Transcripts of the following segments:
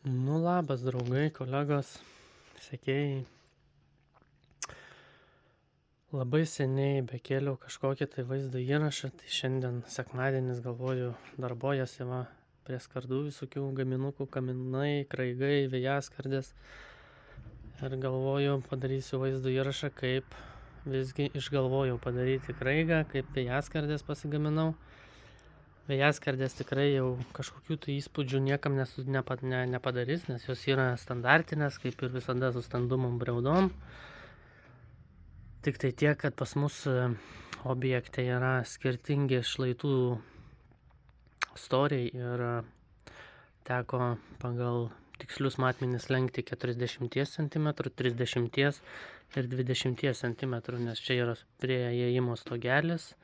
Labas draugai, kolegos, sekėjai. Labai seniai bekėliau kažkokį tai vaizdo įrašą, tai šiandien sekmadienis galvoju darbojasi prie skardų visokių gaminukų, kaminai, kraigai, vėjaskardės. Ir galvoju padarysiu vaizdo įrašą, kaip visgi išgalvojau padaryti kraigą, kaip vėjaskardės pasigaminau. Vėjaskardės tikrai jau kažkokių tai įspūdžių niekam nepadarys, nes jos yra standartinės, kaip ir visada su standumom briaudom. Tik tai tiek, kad pas mus objekte yra skirtingi šlaitų storiai ir teko pagal tikslius matmenis lenkti 40 cm, 30 ir 20 cm, nes čia yra prie įėjimo stogelis.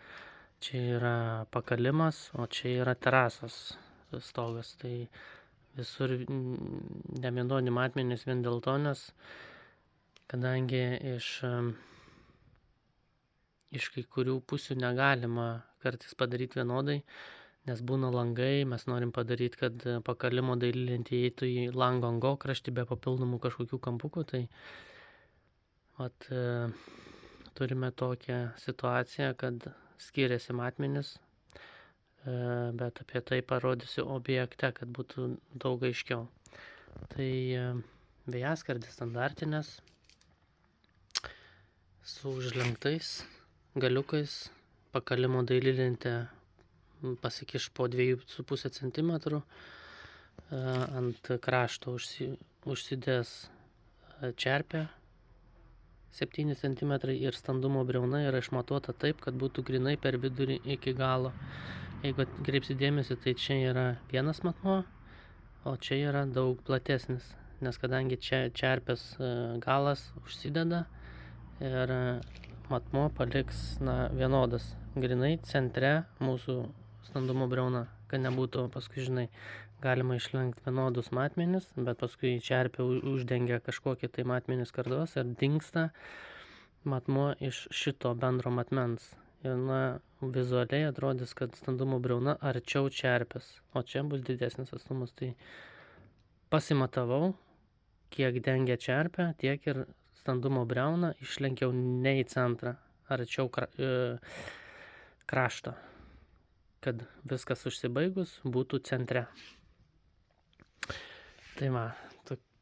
Čia yra pakalimas, o čia yra terasos stogas. Tai visur nevienodi matmenys vien dėl to, nes kadangi iš kai kurių pusių negalima kartais padaryti vienodai, nes būna langai, mes norim padaryti, kad pakalimo dailylentė įeitų į lango ango kraštį be papildomų kažkokių kampukų, tai turime tokią situaciją, kad skiriasi matmenis, bet apie tai parodysiu objekte, kad būtų daug aiškiau. Tai vėjaskardės standartinės su užlenktais galiukais, pakalimo dailylentė pasikiš po 2,5 cm, ant krašto užsidės čerpė 7 cm ir standumo briauna yra išmatuota taip, kad būtų grinai per vidurį iki galo. Jeigu atkreipsi dėmesį, tai čia yra vienas matmuo, o čia yra daug platesnis, nes kadangi čia čerpės galas užsideda ir matmuo paliks vienodas. Grinai centre mūsų standumo briauna, kad nebūtų paskui, galima išlenkti vienodus matmenis, bet paskui čerpė uždengia kažkokį tai matmenį skardos ir dingsta matmuo iš šito bendro matmens. Ir vizualiai atrodys, kad standumo briauna arčiau čerpės, o čia bus didesnis atstumas. Tai pasimatavau, kiek dengia čerpę, tiek ir standumo briauną išlenkiau ne į centrą, arčiau krašto, kad viskas užsibaigus būtų centre. Tai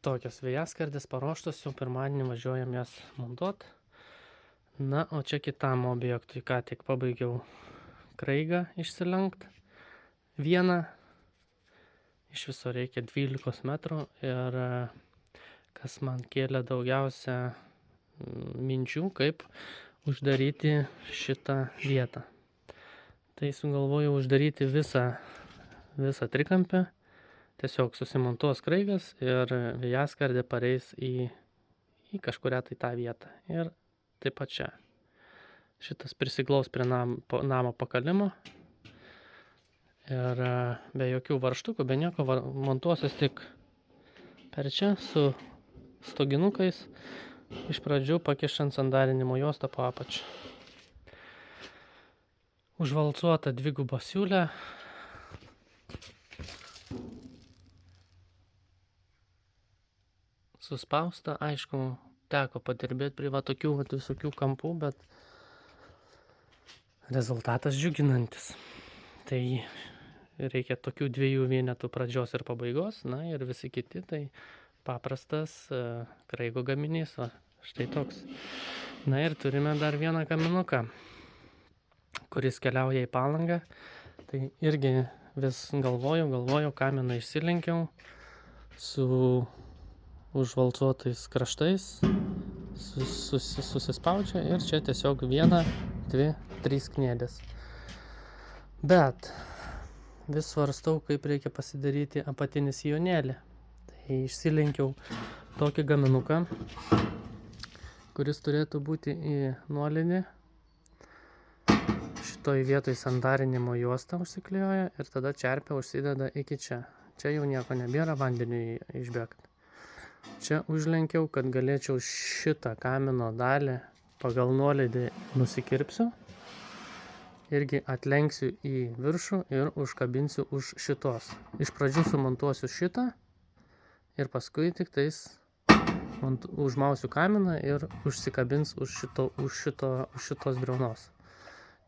tokios vėjaskardės paruoštos, jau pirmadienį važiuojam jas montuot. O čia kitam objektui, ką tik pabaigiau kraigą išsilenkt. Vieną, iš viso reikia 12 metrų ir kas man kėlė daugiausia minčių, kaip uždaryti šitą vietą. Tai sugalvojau uždaryti visą trikampę. Tiesiog susimontuos kraigas ir vėjaskardė pareis į kažkurią tai tą vietą. Ir taip pat čia. Šitas prisiglaus prie namo pakalimo. Ir be jokių varžtukų, be nieko montuosios tik per čia su stoginukais. Iš pradžių pakišant sandarinimo juostą po apačią. Užvalcuota dviguba siūlė. Suspausta, aišku, teko padirbėti prie tokių visokių kampų, bet rezultatas džiuginantis. Tai reikia tokių 2 vienetų pradžios ir pabaigos, ir visi kiti, tai paprastas kraigo gaminys, štai toks. Ir turime dar vieną kaminuką, kuris keliauja į Palangą. Tai irgi vis galvojau, kaminą išsilenkiau su užvalcuotais kraštais, susispaudžia ir čia tiesiog 1, 2, 3 kniedės. Bet vis svarstau, kaip reikia pasidaryti apatinį sijonėlį. Tai išsilenkiau tokį gaminuką, kuris turėtų būti į nuolinį. Šitoj vietoj sandarinimo juosta užsiklijuoja ir tada čerpė užsideda iki čia. Čia jau nieko nebėra, vandeniui išbėgti. Čia užlenkiau, kad galėčiau šitą kamino dalį pagal nuolydį nusikirpsiu. Irgi atlenksiu į viršų ir užkabinsiu už šitos. Iš pradžių sumontuosiu šitą ir paskui tik tais užmausiu kaminą ir užsikabins už šitos briaunos.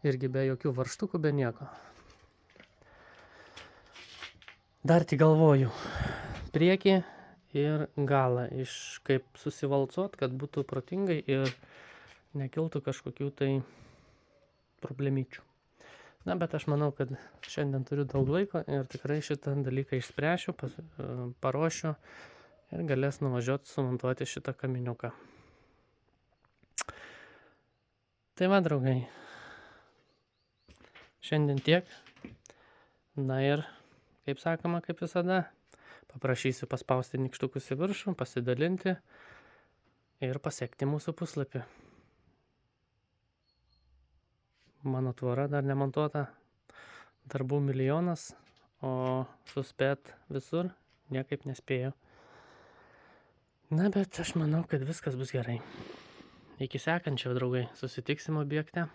Irgi be jokių varžtukų, be nieko. Dar tik galvoju priekį ir galą kaip susivalcuot, kad būtų protingai ir nekiltų kažkokių tai problemyčių. Na, bet aš manau, kad šiandien turiu daug laiko ir tikrai šitą dalyką išspręšiu, paruošiu ir galės nuvažiuoti sumontuoti šitą kaminiuką. Tai va, draugai, šiandien tiek. Na ir, kaip sakoma, kaip visada, paprašysiu paspausti nykštukus į viršų, pasidalinti ir pasekti mūsų puslapį. Mano tvora dar nemontuota, darbų milijonas, o suspėt visur niekaip nespėjau. Na, bet aš manau, kad viskas bus gerai. Iki sekančio, draugai, susitiksim objekte.